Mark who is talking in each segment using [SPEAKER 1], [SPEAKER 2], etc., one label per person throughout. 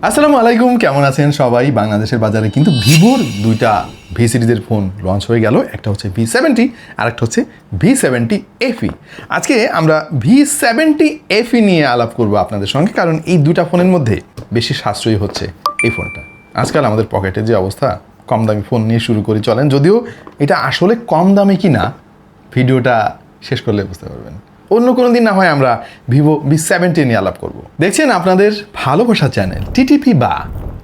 [SPEAKER 1] আসসালামু আলাইকুম, কেমন আছেন সবাই? বাংলাদেশের বাজারে কিন্তু ভিভোর দুইটা ভি সিরিজের ফোন লঞ্চ হয়ে গেল। একটা হচ্ছে V70 আর একটা হচ্ছে V70 FE। আজকে আমরা V70 FE নিয়ে আলাপ করব আপনাদের সঙ্গে, কারণ এই দুইটা ফোনের মধ্যে বেশি সাশ্রয়ী হচ্ছে এই ফোনটা। আজকাল আমাদের পকেটের যে অবস্থা, কম দামি ফোন নিয়ে শুরু করি চলেন। যদিও এটা আসলে কম দামি কি না ভিডিওটা শেষ করলে বুঝতে পারবেন। অন্য কোনো দিন না হয় আমরা ভিভো V70 নিয়ে আলাপ করব। দেখছেন আপনাদের ভালোবাসা চ্যানেল টিটিপি বা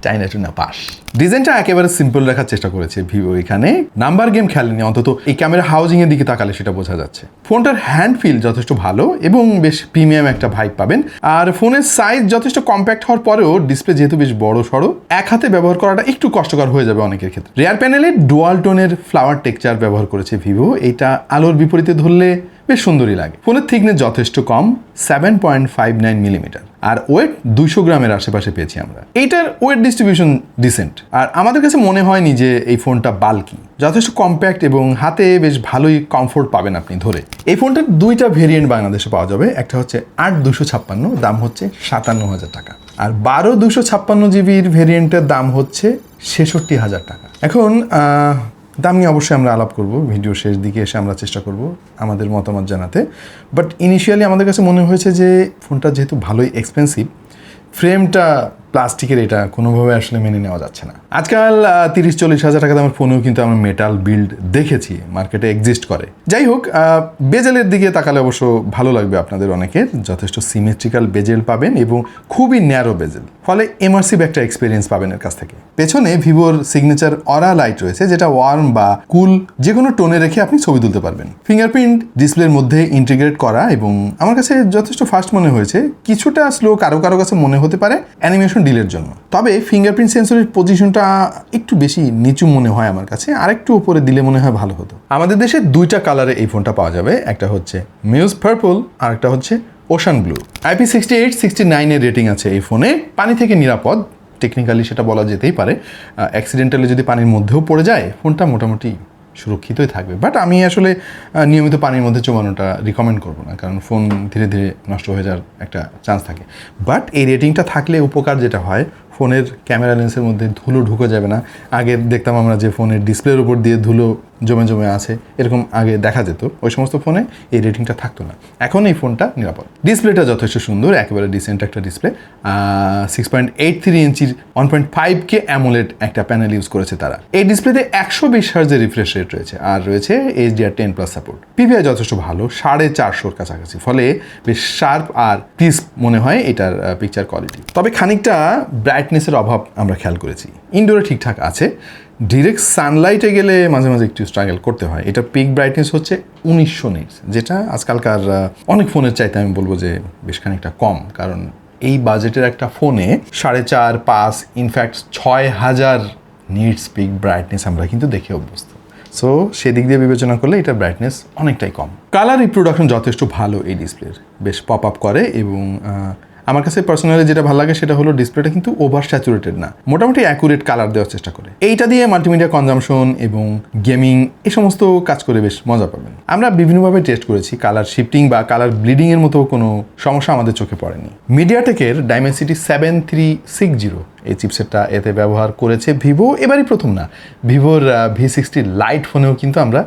[SPEAKER 1] চাইনা টুনা পাস। ডিজাইনটা একেবারে সিম্পল রাখার চেষ্টা করেছে ভিভো। এখানে নাম্বার গেম খেলেনি, অন্তত এই ক্যামেরা হাউজিং এর দিকে তাকালে সেটা বোঝা যাচ্ছে। ফোনটার হ্যান্ড ফিল যথেষ্ট ভালো এবং বেশ প্রিমিয়াম একটা ভাইব পাবেন। আর ফোনের সাইজ যথেষ্ট কম্প্যাক্ট হওয়ার পরেও ডিসপ্লে যেহেতু বেশ বড় সড়ো, এক হাতে ব্যবহার করাটা একটু কষ্টকর হয়ে যাবে অনেকের ক্ষেত্রে। রিয়ার প্যানেলে ডুয়াল টোনের ফ্লাওয়ার টেক্সচার ব্যবহার করেছে ভিভো। এটা আলোর বিপরীতে ধরলে বেশ সুন্দরই লাগে। ফোনের থিকনেস যথেষ্ট কম, 7.59 মিলিমিটার, আর ওয়েট 200 গ্রামের আশেপাশে পেয়েছি আমরা। এইটার ওয়েট ডিস্ট্রিবিউশন ডিসেন্ট, আর আমাদের কাছে মনে হয়নি যে এই ফোনটা বাল্কি। যথেষ্ট কম্প্যাক্ট এবং হাতে বেশ ভালোই কমফোর্ট পাবেন আপনি ধরে। এই ফোনটার দুইটা ভেরিয়েন্ট বাংলাদেশে পাওয়া যাবে। একটা হচ্ছে 8/256, দাম হচ্ছে 57,000 টাকা, আর 12/256 জিবির ভেরিয়েন্টের দাম হচ্ছে 66,000 টাকা। এখন দাম নিয়ে অবশ্যই আমরা আলাপ করব, ভিডিও শেষ দিকে এসে আমরা চেষ্টা করব আমাদের মতামত জানাতে। বাট ইনিশিয়ালি আমাদের কাছে মনে হয়েছে যে ফোনটা যেহেতু ভালোই এক্সপেন্সিভ, ফ্রেমটা প্লাস্টিকের, এটা কোনোভাবে আসলে মেনে নেওয়া যাচ্ছে না। আজকাল 30-40 হাজার টাকা দামের ফোনেও কিন্তু আমরা মেটাল বিল্ড দেখেছি, মার্কেটে এক্সিস্ট করে। যাই হোক, বেজেলের দিকে তাকালে অবশ্য ভালো লাগবে আপনাদের অনেকের। যথেষ্ট সিমেট্রিক্যাল বেজেল পাবেন এবং খুবই ন্যারো বেজেল, ফলে ইমার্সিভ একটা এক্সপিরিয়েন্স পাবেন এর কাছ থেকে। পেছনে ভিভোর সিগনেচার অরা লাইট রয়েছে, যেটা ওয়ার্ম বা কুল যে কোনো টোনে রেখে আপনি ছবি তুলতে পারবেন। ফিঙ্গারপ্রিন্ট ডিসপ্লের মধ্যে ইন্টিগ্রেট করা এবং আমার কাছে যথেষ্ট ফাস্ট মনে হয়েছে। কিছুটা স্লো কারো কারো কাছে মনে হতে পারে অ্যানিমেশন ডিলের জন্য, তবে ফিঙ্গারপ্রিন্ট সেন্সরের পজিশনটা একটু বেশি নিচু মনে হয় আমার কাছে। আরেকটু উপরে দিলে মনে হয় ভালো হতো। আমাদের দেশে দুইটা কালারে এই ফোনটা পাওয়া যাবে, একটা হচ্ছে মিউজ পার্পল আর একটা হচ্ছে ওশান ব্লু। IP68-69 এর রেটিং আছে এই ফোনে। পানি থেকে নিরাপদ, টেকনিক্যালি সেটা বলা যেতেই পারে। অ্যাক্সিডেন্টালি যদি পানির মধ্যেও পড়ে যায় ফোনটা মোটামুটি সুরক্ষিতই থাকবে। বাট আমি আসলে নিয়মিত পানির মধ্যে চোবানোটা রিকমেন্ড করবো না, কারণ ফোন ধীরে ধীরে নষ্ট হয়ে যাওয়ার একটা চান্স থাকে। বাট এই রেটিংটা থাকলে উপকার যেটা হয়, ফোনের ক্যামেরা লেন্সের মধ্যে ধুলো ঢুকে যাবে না। আগে দেখতাম আমরা যে ফোনের ডিসপ্লের উপর দিয়ে ধুলো জমে জমে আছে, এরকম আগে দেখা যেত। ওই সমস্ত ফোনে এই রেটিংটা থাকতো না। এখন এই ফোনটা নিরাপদ। ডিসপ্লেটা যথেষ্ট সুন্দর, একেবারে ডিসেন্ট একটা ডিসপ্লে। 6.83 ইঞ্চির 1.5K অ্যামোলেড একটা প্যানেল ইউজ করেছে তারা। এই ডিসপ্লেতে 120 হার্জের রিফ্রেশ রেট রয়েছে, আর রয়েছে HDR10+ সাপোর্ট। পিপিআই যথেষ্ট ভালো, 450 কাছাকাছি, ফলে বেশ শার্প আর ক্রিস্প মনে হয় এটার পিকচার কোয়ালিটি। তবে খানিকটা ব্রাইটনেসের অভাব আমরা খেয়াল করেছি। ইনডোরে ঠিকঠাক আছে, ডিরেক্ট সানলাইটে গেলে মাঝে মাঝে একটু স্ট্রাগল করতে হয়। এটা পিক ব্রাইটনেস হচ্ছে 1900 নিটস, যেটা আজকালকার অনেক ফোনের চাইতে আমি বলবো যে বেশ খানিকটা কম। কারণ এই বাজেটের একটা ফোনে 4.5, 5, ইনফ্যাক্ট 6000 নিটস পিক ব্রাইটনেস আমরা কিন্তু দেখে অভ্যস্ত। সো সেদিক দিয়ে বিবেচনা করলে এটা ব্রাইটনেস অনেকটাই কম। কালার রিপ্রোডাকশন যথেষ্ট ভালো এই ডিসপ্লের, বেশ পপ আপ করে। এবং আমার কাছে পার্সোনালি যেটা ভালো লাগে সেটা হলো ডিসপ্লেটা কিন্তু ওভার স্যাচুরেটেড না, মোটামুটি অ্যাকুরেট কালার দেওয়ার চেষ্টা করে। এইটা দিয়ে মাল্টিমিডিয়া কনজামশন এবং গেমিং এই সমস্ত কাজ করে বেশ মজা পাবেন। আমরা বিভিন্নভাবে টেস্ট করেছি, কালার শিফটিং বা কালার ব্লিডিং এর মতো কোনো সমস্যা আমাদের চোখে পড়েনি। মিডিয়াটেকের ডাইমেনসিটি 7360 এই চিপসেটটা এতে ব্যবহার করেছে ভিভো। এবারই প্রথম না, ভিভোর V60 লাইট ফোনেও কিন্তু আমরা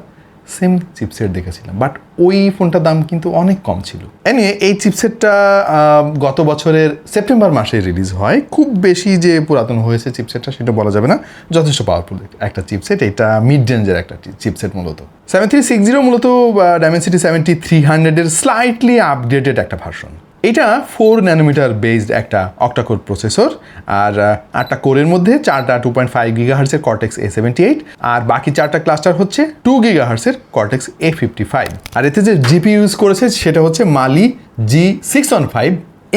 [SPEAKER 1] সেম চিপসেট দেখেছিলাম, বাট ওই ফোনটার দাম কিন্তু অনেক কম ছিল। এনিওয়ে, এই চিপসেটটা গত বছরের সেপ্টেম্বর মাসে রিলিজ হয়। খুব বেশি যে পুরাতন হয়েছে চিপসেটটা সেটা বলা যাবে না, যথেষ্ট পাওয়ারফুল একটা চিপসেট। এটা মিড রেঞ্জের একটা চিপসেট। মূলত 7360 মূলত ডাইমেনসিটি 7300 এর স্লাইটলি আপডেটেড একটা ভার্সন। এটা 4 ন্যানোমিটার বেসড একটা অক্টাকোর প্রসেসর, আর 8টা কোরের মধ্যে 4টা 2.5 গিগাহার্টসের কর্টেক্স A78, আর বাকি 4টা ক্লাস্টার হচ্ছে 2 গিগাহার্টসের কর্টেক্স A55। আর এতে যে জিপি ইউজ করেছে সেটা হচ্ছে মালি G615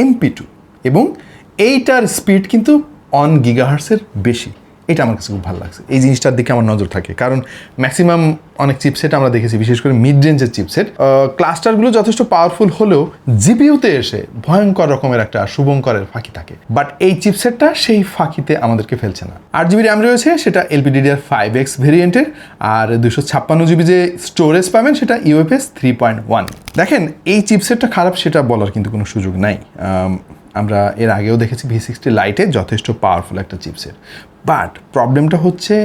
[SPEAKER 1] MP2, এবং এইটার স্পিড কিন্তু 1 গিগাহার্টসের বেশি। এটা আমার কাছে খুব ভালো লাগছে। এই জিনিসটার দিকে আমার নজর থাকে, কারণ ম্যাক্সিমাম অনেক চিপসেট আমরা দেখেছি, বিশেষ করে মিড রেঞ্জের চিপসেট, ক্লাস্টারগুলো যথেষ্ট পাওয়ারফুল হলেও জিপিইউতে এসে ভয়ঙ্কর রকমের একটা শুভঙ্করের ফাঁকি থাকে। বাট এই চিপসেটটা সেই ফাঁকিতে আমাদেরকে ফেলছে না। 8GB র্যাম রয়েছে, সেটা LPDDR5X ভেরিয়েন্টের, আর 256GB যে স্টোরেজ পাবেন সেটা UFS 3.1। দেখেন, এই চিপসেটটা খারাপ সেটা বলার কিন্তু কোনো সুযোগ নাই। আমরা এর আগেও দেখেছি V60 লাইটে যথেষ্ট পাওয়ারফুল একটা চিপসেট, বাট প্রবলেমটা হচ্ছে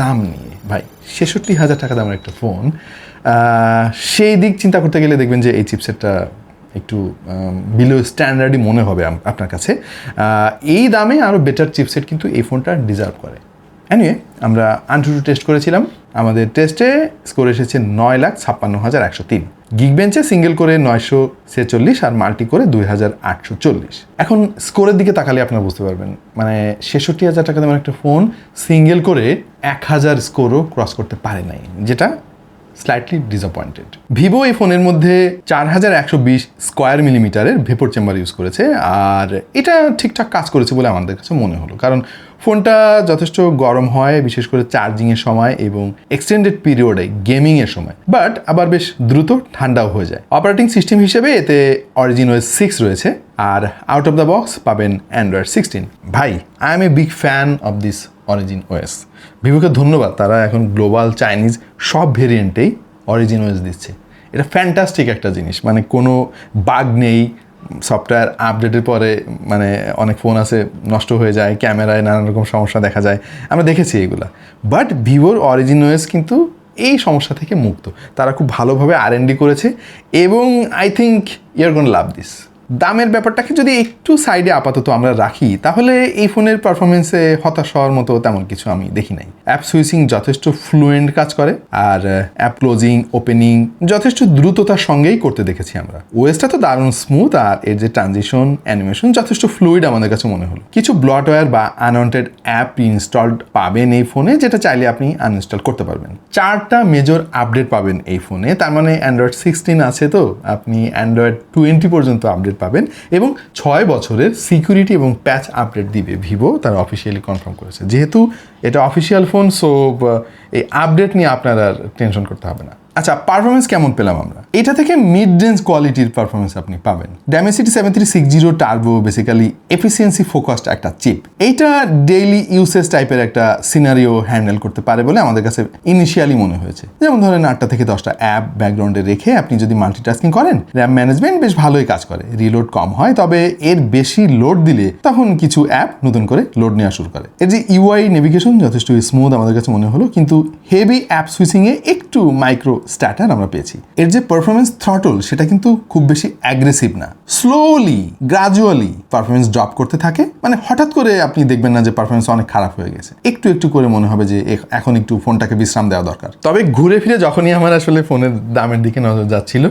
[SPEAKER 1] দাম নিয়ে। ভাই 66,000 টাকা দামের একটা ফোন, সেই দিক চিন্তা করতে গেলে দেখবেন যে এই চিপসেটটা একটু বিলো স্ট্যান্ডার্ডই মনে হবে আপনার কাছে। এই দামে আরও বেটার চিপসেট কিন্তু এই ফোনটা ডিজার্ভ করে। এনিওয়ে, আমরা AnTuTu টেস্ট করেছিলাম, আমাদের টেস্টে স্কোর এসেছে 9,56,103। গিগবেঞ্চে সিঙ্গেল করে 946 আর মাল্টি করে 2,840। এখন স্কোরের দিকে তাকালে আপনারা বুঝতে পারবেন, মানে 66,000 টাকা দামের একটা ফোন সিঙ্গেল করে 1,000 স্কোরও ক্রস করতে পারে নাই, যেটা স্লাইটলি ডিসঅ্যাপয়েন্টেড। ভিভো এই ফোনের মধ্যে 4120 স্কোয়ার মিলিমিটারের ভেপর চেম্বার ইউজ করেছে, আর এটা ঠিকঠাক কাজ করেছে বলে আমাদের কাছে মনে হলো, কারণ ফোনটা যথেষ্ট গরম হয় বিশেষ করে চার্জিংয়ের সময় এবং এক্সটেন্ডেড পিরিয়ডে গেমিংয়ের সময়, বাট আবার বেশ দ্রুত ঠান্ডাও হয়ে যায়। অপারেটিং সিস্টেম হিসেবে এতে Origin OS 6 রয়েছে, আর আউট অফ দ্য বক্স পাবেন Android 16। ভাই, I M a big fan of this Origin OS। ভিভোকে ধন্যবাদ, তারা এখন গ্লোবাল চাইনিজ সব ভেরিয়েন্টেই Origin OS দিচ্ছে। এটা ফ্যান্টাস্টিক একটা জিনিস, মানে কোনো বাগ নেই। সফটওয়্যার আপডেটের পরে মানে অনেক ফোন আছে নষ্ট হয়ে যায়, ক্যামেরায় নানান রকম সমস্যা দেখা যায়, আমরা দেখেছি এগুলা। বাট ভিভোর Origin OS কিন্তু এই সমস্যা থেকে মুক্ত। তারা খুব ভালোভাবে R&D করেছে এবং I think you are gonna love this. দামের ব্যাপারটাকে যদি একটু সাইডে আপাতত আমরা রাখি, তাহলে এই ফোনের পারফরমেন্সে হতাশ হওয়ার মতো তেমন কিছু আমি দেখি নাই। অ্যাপ সুইচিং যথেষ্ট ফ্লুয়েন্ট কাজ করে, আর অ্যাপ ক্লোজিং ওপেনিং যথেষ্ট দ্রুততার সঙ্গেই করতে দেখেছি আমরা। ওএসটা তো দারুণ স্মুথ, আর এর যে ট্রানজিশন অ্যানিমেশন যথেষ্ট ফ্লুইড আমাদের কাছে মনে হলো। কিছু ব্লটওয়্যার বা আনওয়ান্টেড অ্যাপ ইনস্টলড পাবেন এই ফোনে, যেটা চাইলে আপনি আনইনস্টল করতে পারবেন। 4টা মেজর আপডেট পাবেন এই ফোনে, তার মানে Android 16 আছে, তো আপনি Android 20 পর্যন্ত আপডেট পাবেন, এবং 6 বছরের সিকিউরিটি এবং প্যাচ আপডেট দিবে ভিভো, তারা অফিসিয়ালি কনফার্ম করেছে। যেহেতু এটা অফিসিয়াল ফোন, সো এই আপডেট নিয়ে আপনার আর টেনশন করতে হবে না। আচ্ছা, পারফরমেন্স কেমন পেলাম আমরা? এটা থেকে মিড রেঞ্জ কোয়ালিটির পারফরমেন্স আপনি পাবেন। Dimensity 7360 turbo basically efficiency focused একটা চিপ। এইটা ডেইলি ইউসেজ টাইপের একটা সিনারিও হ্যান্ডেল করতে পারে বলে আমাদের কাছে ইনিশিয়ালি মনে হয়েছে। যেমন ধরেন 8টা থেকে 10টা অ্যাপ ব্যাকগ্রাউন্ডে রেখে আপনি যদি মাল্টিটাস্কিং করেন, র্যাম ম্যানেজমেন্ট বেশ ভালোই কাজ করে, রিলোড কম হয়, তবে এর বেশি লোড দিলে তখন কিছু অ্যাপ নতুন করে লোড নেওয়া শুরু করে। এর যে ইউআই নেভিগেশন যথেষ্ট স্মুথ আমাদের কাছে মনে হলো, কিন্তু হেভি অ্যাপ সুইচিংয়ে একটু মাইক্রো স্ট্যাটার আমরা পেয়েছি। এর যে পারফরমেন্স থ্রটল সেটা কিন্তু খুব বেশি অ্যাগ্রেসিভ না, স্লোলি গ্রাজুয়ালি পারফরমেন্স ড্রপ করতে থাকে। মানে হঠাৎ করে আপনি দেখবেন না যে পারফরমেন্স অনেক খারাপ হয়ে গেছে, একটু একটু করে মনে হবে যে এখন একটু ফোনটাকে বিশ্রাম দেওয়া দরকার। তবে ঘুরে ফিরে যখনই আমার আসলে ফোনের দামের দিকে নজর যাচ্ছিল,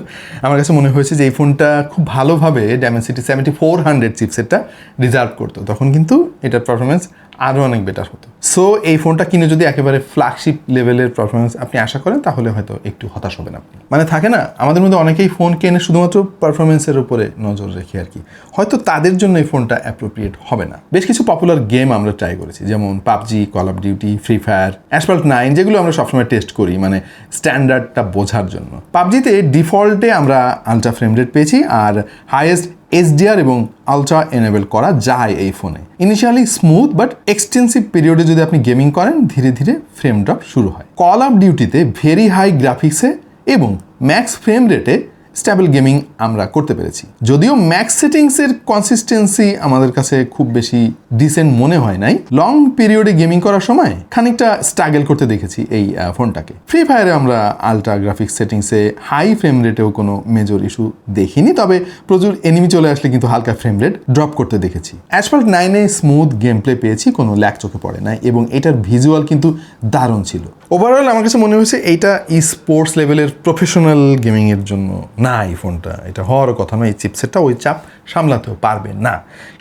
[SPEAKER 1] আমার কাছে মনে হয়েছে যে এই ফোনটা খুব ভালোভাবে Dimensity 7400 চিপসেটটা ডিজার্ভ করতো, তখন কিন্তু এটার পারফরমেন্স আরও অনেক বেটার হতো। সো এই ফোনটা কিনে যদি একেবারে ফ্ল্যাগশিপ লেভেলের পারফরমেন্স আপনি আশা করেন, তাহলে হয়তো একটু হতাশ হবেন আপনি। মানে থাকে না, আমাদের মধ্যে অনেকেই ফোন কেনে শুধুমাত্র পারফরমেন্সের উপরে নজর রেখে আর কি, হয়তো তাদের জন্য এই ফোনটা অ্যাপ্রোপ্রিয়েট হবে না। বেশ কিছু পপুলার গেম আমরা ট্রাই করেছি, যেমন PUBG, call of duty, free fire, Asphalt 9, যেগুলো আমরা সবসময় টেস্ট করি মানে স্ট্যান্ডার্ডটা বোঝার জন্য। PUBG-তে ডিফল্টে আমরা আলট্রা ফ্রেম রেট পেয়েছি, আর হাইয়েস্ট HDR এবং আলট্রা এনেবল করা যায় এই ফোনে। ইনিশিয়ালি স্মুথ, বাট এক্সটেন্সিভ পিরিয়ডে যদি আপনি গেমিং করেন, ধীরে ধীরে ফ্রেম ড্রপ শুরু হয়। কল অফ ডিউটিতে ভেরি হাই গ্রাফিক্সে এবং ম্যাক্স ফ্রেম রেটে স্টেবল গেমিং আমরা করতে পেরেছি। যদিও ম্যাক্স সেটিংসের কনসিস্টেন্সি আমাদের কাছে খুব বেশি ডিসেন্ট মনে হয় নাই, লং পিরিয়ডে গেমিং করার সময় খানিকটা স্ট্রাগল করতে দেখেছি এই ফোনটাকে। ফ্রি ফায়ারে আমরা আলট্রা গ্রাফিক্স সেটিংসে হাই ফ্রেম রেটেও কোনো মেজর ইস্যু দেখিনি, তবে প্রচুর এনিমি চলে আসলে কিন্তু হালকা ফ্রেম রেট ড্রপ করতে দেখেছি। Asphalt 9-এ স্মুথ গেম প্লে পেয়েছি, কোনো ল্যাগ চোখে পড়ে নাই, এবং এটার ভিজুয়াল কিন্তু দারুণ ছিল। ওভারঅল আমার কাছে মনে হয়েছে এইটা স্পোর্টস লেভেলের প্রফেশনাল গেমিংয়ের জন্য না, এই ফোনটা এটা হওয়ার কথা নয়। এই চিপসেটটা ওই চাপ সামলাতেও পারবে না,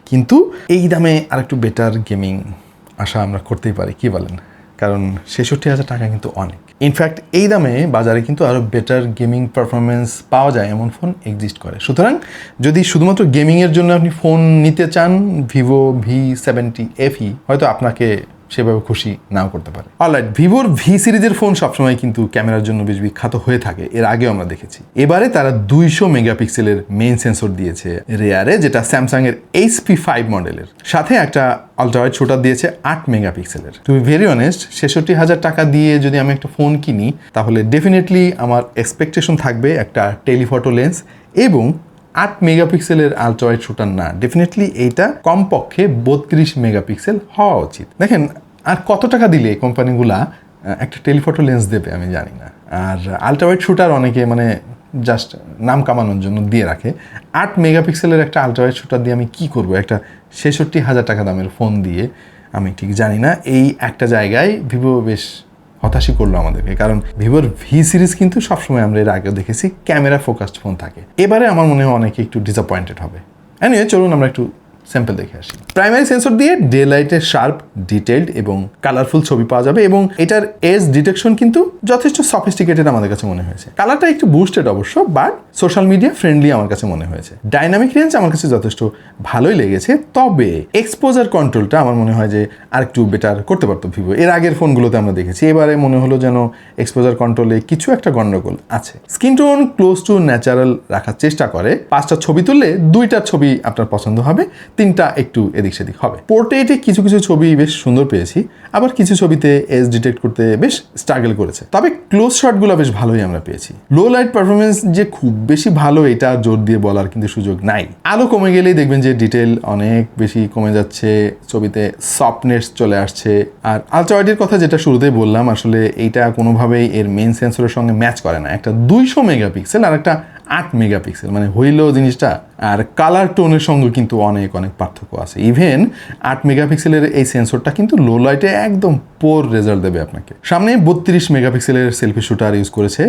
[SPEAKER 1] কিন্তু এই দামে আরেকটু বেটার গেমিং আশা আমরা করতেই পারি, কি বলেন? কারণ 66,000 টাকা কিন্তু অনেক। ইনফ্যাক্ট এই দামে বাজারে কিন্তু আরও বেটার গেমিং পারফরমেন্স পাওয়া যায় এমন ফোন এক্সিস্ট করে। সুতরাং যদি শুধুমাত্র গেমিংয়ের জন্য আপনি ফোন নিতে চান, ভিভো V70 FE হয়তো আপনাকে সেভাবে খুশি নাও করতে পারে। অলরাইট, ভিভোর ভি সিরিজের ফোন সবসময় কিন্তু ক্যামেরার জন্য বেশ বিখ্যাত হয়ে থাকে, এর আগেও আমরা দেখেছি। এবারে তারা 200 মেগাপিক্সেলের মেইন সেন্সর দিয়েছে রেয়ারে, যেটা স্যামসাংয়ের HP5 মডেলের, সাথে একটা আলট্রাওয়াইড শুটার দিয়েছে 8 মেগাপিক্সেলের। টু বি ভেরি অনেস্ট, 66,000 টাকা দিয়ে যদি আমি একটা ফোন কিনি, তাহলে ডেফিনেটলি আমার এক্সপেকটেশন থাকবে একটা টেলিফটো লেন্স এবং 8 মেগাপিক্সেলের আলট্রা ওয়াইড শুটার না, ডেফিনেটলি এইটা কমপক্ষে 32 মেগাপিক্সেল হওয়া উচিত। দেখেন আর কত টাকা দিলে কোম্পানিগুলা একটা টেলিফটো লেন্স দেবে আমি জানি না। আর আলট্রা ওয়াইড শুটার অনেকে মানে জাস্ট নাম কামানোর জন্য দিয়ে রাখে। 8 মেগাপিক্সেলের একটা আলট্রা ওয়াইড শুটার দিয়ে আমি কি করব একটা 66,000 টাকা দামের ফোন দিয়ে? আমি ঠিক জানি না। এই একটা জায়গায় ভিভো বেশ হতাশই করলো আমাদেরকে, কারণ ভিভোর ভি সিরিজ কিন্তু সবসময় আমরা এর আগেও দেখেছি ক্যামেরা ফোকাসড ফোন থাকে। এবারে আমার মনে হয় অনেকে একটু ডিসঅ্যাপয়েন্টেড হবে। এনিওয়ে চলুন আমরা একটু স্যাম্পল দেখে আসি। প্রাইমারি সেন্সর দিয়ে ডে লাইটে শার্প, ডিটেইলড এবং কালারফুল ছবি পাওয়া যাবে এবং এটার এজ ডিটেকশন কিন্তু যথেষ্ট সফিস্টিকেটেড আমাদের কাছে মনে হয়েছে। কালারটা একটু বুস্টেড অবশ্য, বাট সোশ্যাল মিডিয়া ফ্রেন্ডলি আমার কাছে মনে হয়েছে। ডাইনামিক রেঞ্জ আমার কাছে যথেষ্ট ভালোই লেগেছে, তবে এক্সপোজার কন্ট্রোলটা আমার মনে হয় যে আর একটু বেটার করতে পারতো ভিভো। এর আগের ফোনগুলোতে আমরা দেখেছি, এবারে মনে হলো যেন এক্সপোজার কন্ট্রোলে কিছু একটা গন্ডগোল আছে। Screen tone close two natural রাখার চেষ্টা করে। 5টা ছবি তুললে 2টা ছবি আপনার পছন্দ হবে, 3টা একটু এদিক সেদিক হবে। পোর্ট্রেটে কিছু কিছু ছবি বেশ সুন্দর পেয়েছি, আবার কিছু ছবিতে এজ ডিটেক্ট করতে বেশ স্ট্রাগল করেছে, তবে ক্লোজ শটগুলো বেশ ভালোই আমরা পেয়েছি। লো লাইট পারফরমেন্স যে খুব বেশি ভালো এটা জোর দিয়ে বলার কিন্তু সুযোগ নাই। আলো কমে গেলেই দেখবেন যে ডিটেল অনেক বেশি কমে যাচ্ছে, ছবিতে সফটনেস চলে আসছে। আর আলট্রা ওয়াইডের কথা যেটা শুরুতেই বললাম, আসলে এইটা কোনোভাবেই এর মেইন সেন্সরের সঙ্গে ম্যাচ করে না। একটা 200 মেগাপিক্সেল আর একটা 8 মেগাপিক্সেল, মানে হইলেও জিনিসটা। আর কালার টোনের সঙ্গে কিন্তু অনেক অনেক পার্থক্য আছে। ইভেন 8 মেগাপিক্সেলের এই সেন্সরটা কিন্তু লো লাইটে একদম পোর রেজাল্ট দেবে আপনাকে। সামনে 32 মেগাপিক্সেলের সেলফি শুটার ইউজ করেছে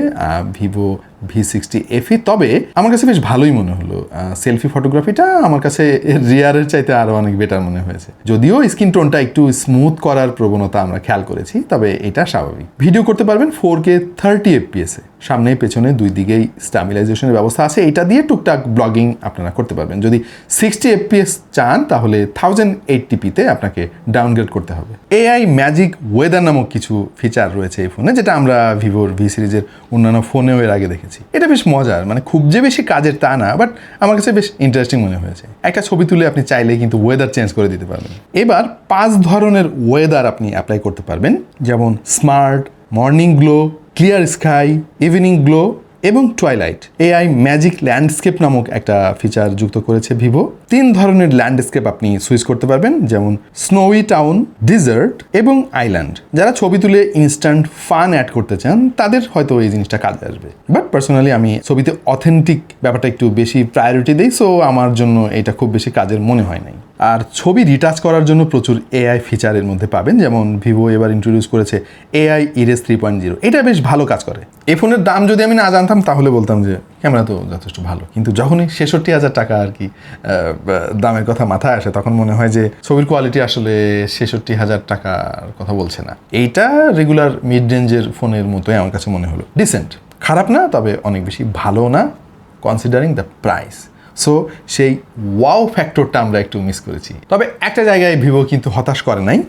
[SPEAKER 1] ভিভো V60FE, তবে আমার কাছে বেশ ভালোই মনে হলো। সেলফি ফটোগ্রাফিটা আমার কাছে রিয়ারের চাইতে আরও অনেক বেটার মনে হয়েছে, যদিও স্কিন টোনটা একটু স্মুথ করার প্রবণতা আমরা খেয়াল করেছি, তবে এটা স্বাভাবিক। ভিডিও করতে পারবেন 4K 30 FPS এ। সামনে পেছনে দুই দিকেই স্ট্যাবিলাইজেশনের ব্যবস্থা আছে, এটা দিয়ে টুকটাক ব্লগিং আপনারা করতে পারবেন। যদি 60 FPS চান তাহলে 1080p-তে আপনাকে ডাউনগ্রেড করতে হবে। AI ম্যাজিক ওয়েদার নামক কিছু ফিচার রয়েছে এই ফোনে, যেটা আমরা ভিভোর ভি সিরিজের অন্যান্য ফোনেও এর আগে দেখেছি। এটা বেশ মজার, মানে খুব যে বেশি কাজের তা না, বাট আমার কাছে বেশ ইন্টারেস্টিং মনে হয়েছে। একটা ছবি তুলে আপনি চাইলে কিন্তু ওয়েদার চেঞ্জ করে দিতে পারবেন। এবার 5 ধরনের ওয়েদার আপনি অ্যাপ্লাই করতে পারবেন, যেমন smart, morning glow, clear sky, evening glow এবং টুয়াইলাইট। AI ম্যাজিক ল্যান্ডস্কেপ নামক একটা ফিচার যুক্ত করেছে ভিভো। 3 ধরনের ল্যান্ডস্কেপ আপনি সুইচ করতে পারবেন, যেমন স্নোই টাউন, ডিজার্ট এবং আইল্যান্ড। যারা ছবি তুলে ইনস্ট্যান্ট ফান অ্যাড করতে চান তাদের হয়তো এই জিনিসটা কাজে আসবে, বাট পার্সোনালি আমি ছবিতে অথেন্টিক ব্যাপারটা একটু বেশি প্রায়োরিটি দিই, সো আমার জন্য এটা খুব বেশি কাজের মনে হয় নাই। আর ছবি রিটাচ করার জন্য প্রচুর AI ফিচারের মধ্যে পাবেন, যেমন ভিভো এবার ইন্ট্রোডিউস করেছে AI ইরেজ 3.0। এটা বেশ ভালো কাজ করে। এই ফোনের দাম যদি আমি না জানতাম তাহলে বলতাম যে ক্যামেরা তো যথেষ্ট ভালো, কিন্তু যখনই 66,000 টাকা আর কি দামের কথা মাথায় আসে, তখন মনে হয় যে ছবির কোয়ালিটি আসলে 66,000 টাকার কথা বলছে না। এইটা রেগুলার মিড রেঞ্জের ফোনের মতোই আমার কাছে মনে হলো। ডিসেন্ট, খারাপ না, তবে অনেক বেশি ভালো না কনসিডারিং দ্য প্রাইস। সো সেই ওয়াও ফ্যাক্টরটা আমরা একটু মিস করেছি। তবে একটা জায়গায় ভিভো কিন্তু হতাশ করে নাই।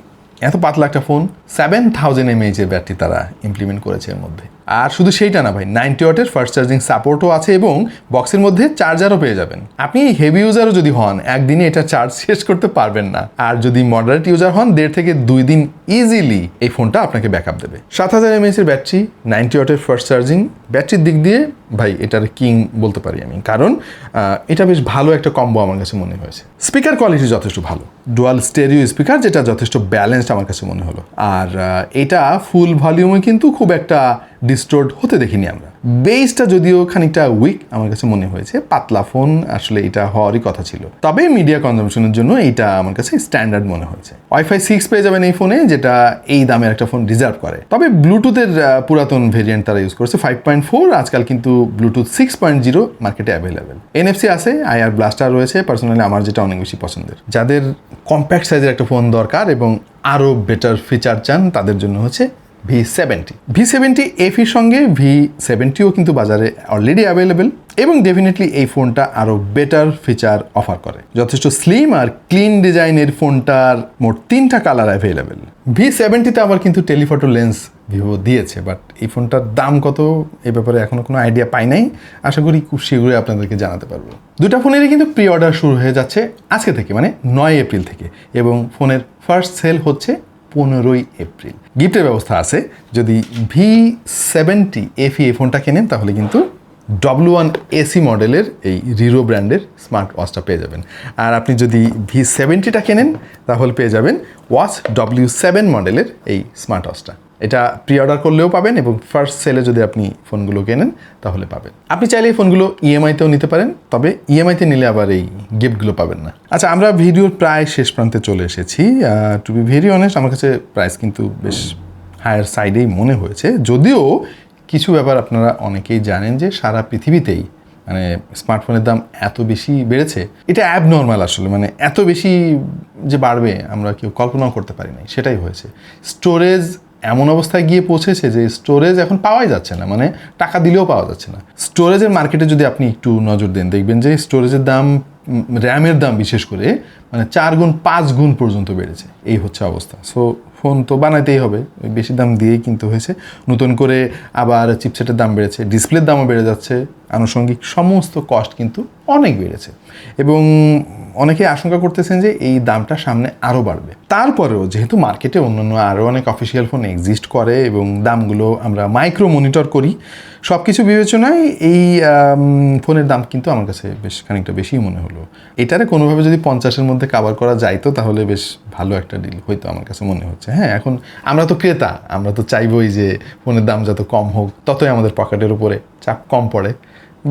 [SPEAKER 1] এত পাতলা একটা ফোন, 7000 mAh এর ব্যাটারি তারা ইমপ্লিমেন্ট করেছে এর মধ্যে। আর শুধু সেইটা না ভাই, 90 ওয়াটের ফাস্ট চার্জিং সাপোর্টও আছে এবং বক্সের মধ্যে চার্জারও পেয়ে যাবেন। আপনি হেভি ইউজারও যদি হন, একদিনে এটা চার্জ শেষ করতে পারবেন না। আর যদি মডারেট ইউজার হন, 1.5 থেকে 2 দিন ইজিলি এই ফোনটা আপনাকে ব্যাকআপ দেবে। 7000 mAh এর ব্যাটারি, 90 ওয়াটের ফাস্ট চার্জিং, ব্যাটারির দিক দিয়ে ভাই এটার কিং বলতে পারি আমি, কারণ এটা বেশ ভালো একটা কম্বো আমার কাছে মনে হয়েছে। স্পিকার কোয়ালিটি যথেষ্ট ভালো, ডুয়াল স্টেরিও স্পিকার, যেটা যথেষ্ট ব্যালেন্সড আমার কাছে মনে হলো। আর এটা ফুল ভলিউমে কিন্তু খুব একটা ডিস্টোর্ড হতে দেখিনি আমরা। বেসটা যদিও খানিকটা উইক আমার কাছে মনে হয়েছে, পাতলা ফোন আসলে এটা হওয়ারই কথা ছিল, তবে মিডিয়া কনজামশনের জন্য এটা আমার কাছে স্ট্যান্ডার্ড মনে হয়েছে। Wi-Fi 6 পেয়ে যাবেন এই ফোনে, যেটা এই দামের একটা ফোন ডিজার্ভ করে। তবে ব্লুটুথের পুরাতন ভেরিয়েন্ট তারা ইউজ করছে 5.4, আজকাল কিন্তু ব্লুটুথ 6.0 মার্কেটে অ্যাভেলেবেল। NFC আছে, IR ব্লাস্টার রয়েছে, পার্সোনালি আমার যেটা অনেক বেশি পছন্দের। যাদের কম্প্যাক্ট সাইজের একটা ফোন দরকার এবং আরও বেটার ফিচার চান, তাদের জন্য হচ্ছে V70FE সঙ্গে V70ও কিন্তু বাজারে অলরেডি অ্যাভেলেবেল এবং ডেফিনেটলি এই ফোনটা আরও বেটার ফিচার অফার করে। যথেষ্ট স্লিম আর ক্লিন ডিজাইনের ফোনটার মোট 3টা কালার অ্যাভেলেবেল। V70তে আবার কিন্তু টেলিফটো লেন্স ভিভো দিয়েছে, বাট এই ফোনটার দাম কত এই ব্যাপারে এখনও কোনো আইডিয়া পাই নাই। আশা করি খুব শীঘ্রই আপনাদেরকে জানাতে পারবো। দুটা ফোনেরই কিন্তু প্রি অর্ডার শুরু হয়ে যাচ্ছে আজকে থেকে, মানে 9 এপ্রিল থেকে, এবং ফোনের ফার্স্ট সেল হচ্ছে 15 এপ্রিল। গিফটের ব্যবস্থা আছে। যদি V70FE এই ফোনটা কেনেন তাহলে কিন্তু W1 AC মডেলের এই রিরো ব্র্যান্ডের স্মার্ট ওয়াচটা পেয়ে যাবেন। আর আপনি যদি V70টা কেনেন তাহলে পেয়ে যাবেন ওয়াচ W7 মডেলের এই স্মার্ট ওয়াচটা। এটা প্রি অর্ডার করলেও পাবেন এবং ফার্স্ট সেলে যদি আপনি ফোনগুলো কেনেন তাহলে পাবেন। আপনি চাইলে এই ফোনগুলো ইএমআইতেও নিতে পারেন, তবে ইএমআইতে নিলে আবার এই গিফটগুলো পাবেন না। আচ্ছা, আমরা ভিডিওর প্রায় শেষ প্রান্তে চলে এসেছি। টু বি ভেরি অনেস্ট, আমার কাছে প্রাইস কিন্তু বেশ হায়ার সাইডেই মনে হয়েছে, যদিও কিছু ব্যাপার আপনারা অনেকেই জানেন যে সারা পৃথিবীতেই মানে স্মার্টফোনের দাম এত বেশি বেড়েছে, এটা অ্যাবনর্মাল আসলে। মানে এত বেশি যে বাড়বে আমরা কেউ কল্পনাও করতে পারি নাই, সেটাই হয়েছে। স্টোরেজ এমন অবস্থায় গিয়ে পৌঁছেছে যে স্টোরেজ এখন পাওয়াই যাচ্ছে না, মানে টাকা দিলেও পাওয়া যাচ্ছে না। স্টোরেজের মার্কেটে যদি আপনি একটু নজর দেন, দেখবেন যে স্টোরেজের দাম, র্যামের দাম বিশেষ করে মানে 4 গুণ 5 গুণ পর্যন্ত বেড়েছে। এই হচ্ছে অবস্থা। সো ফোন তো বানাইতেই হবে, বেশি দাম দিয়েই কিনতে হয়েছে। নতুন করে আবার চিপসেটের দাম বেড়েছে, ডিসপ্লের দামও বেড়ে যাচ্ছে, আনুষঙ্গিক সমস্ত কস্ট কিন্তু অনেক বেড়েছে এবং অনেকে আশঙ্কা করতেছেন যে এই দামটা সামনে আরও বাড়বে। তারপরেও যেহেতু মার্কেটে অন্যান্য আরও অনেক অফিসিয়াল ফোন এক্সিস্ট করে এবং দামগুলো আমরা মাইক্রো মনিটর করি, সব কিছু বিবেচনায় এই ফোনের দাম কিন্তু আমার কাছে বেশ খানিকটা বেশিই মনে হলো। এটারে কোনোভাবে যদি 50-এর মধ্যে কাভার করা যাইতো তাহলে বেশ ভালো একটা ডিল হইতো আমার কাছে মনে হচ্ছে। হ্যাঁ, এখন আমরা তো ক্রেতা, আমরা তো চাইবই যে ফোনের দাম যত কম হোক ততই আমাদের পকেটের উপরে চাপ কম পড়ে।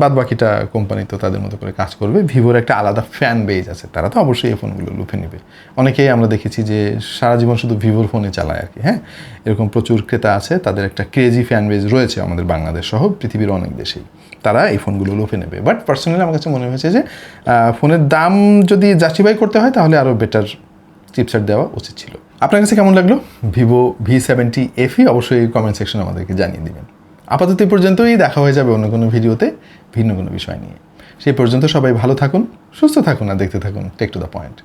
[SPEAKER 1] বাদ বাকিটা কোম্পানি তো তাদের মতো করে কাজ করবে। ভিভোর একটা আলাদা ফ্যান বেজ আছে, তারা তো অবশ্যই এই ফোনগুলো লুফে নেবে। অনেকেই আমরা দেখেছি যে সারা জীবন শুধু ভিভোর ফোনে চালায় আর কি। হ্যাঁ, এরকম প্রচুর ক্রেতা আছে, তাদের একটা ক্রেজি ফ্যান বেজ রয়েছে আমাদের বাংলাদেশ সহ পৃথিবীর অনেক দেশেই। তারা এই ফোনগুলো লুফে নেবে। বাট পার্সোনালি আমার কাছে মনে হয়েছে যে ফোনের দাম যদি জাস্টিফাই করতে হয় তাহলে আরও বেটার চিপসেট দেওয়া উচিত ছিল। আপনার কাছে কেমন লাগলো ভিভো V70 FE? অবশ্যই কমেন্ট সেকশনে আমাদেরকে জানিয়ে দিবেন। আপাতত এই পর্যন্তই, দেখা হয়ে যাবে অন্য কোনো ভিডিওতে ভিন্ন কোনো বিষয় নিয়ে। সেই পর্যন্ত সবাই ভালো থাকুন, সুস্থ থাকুন আর দেখতে থাকুন টেক টু দ্য পয়েন্ট।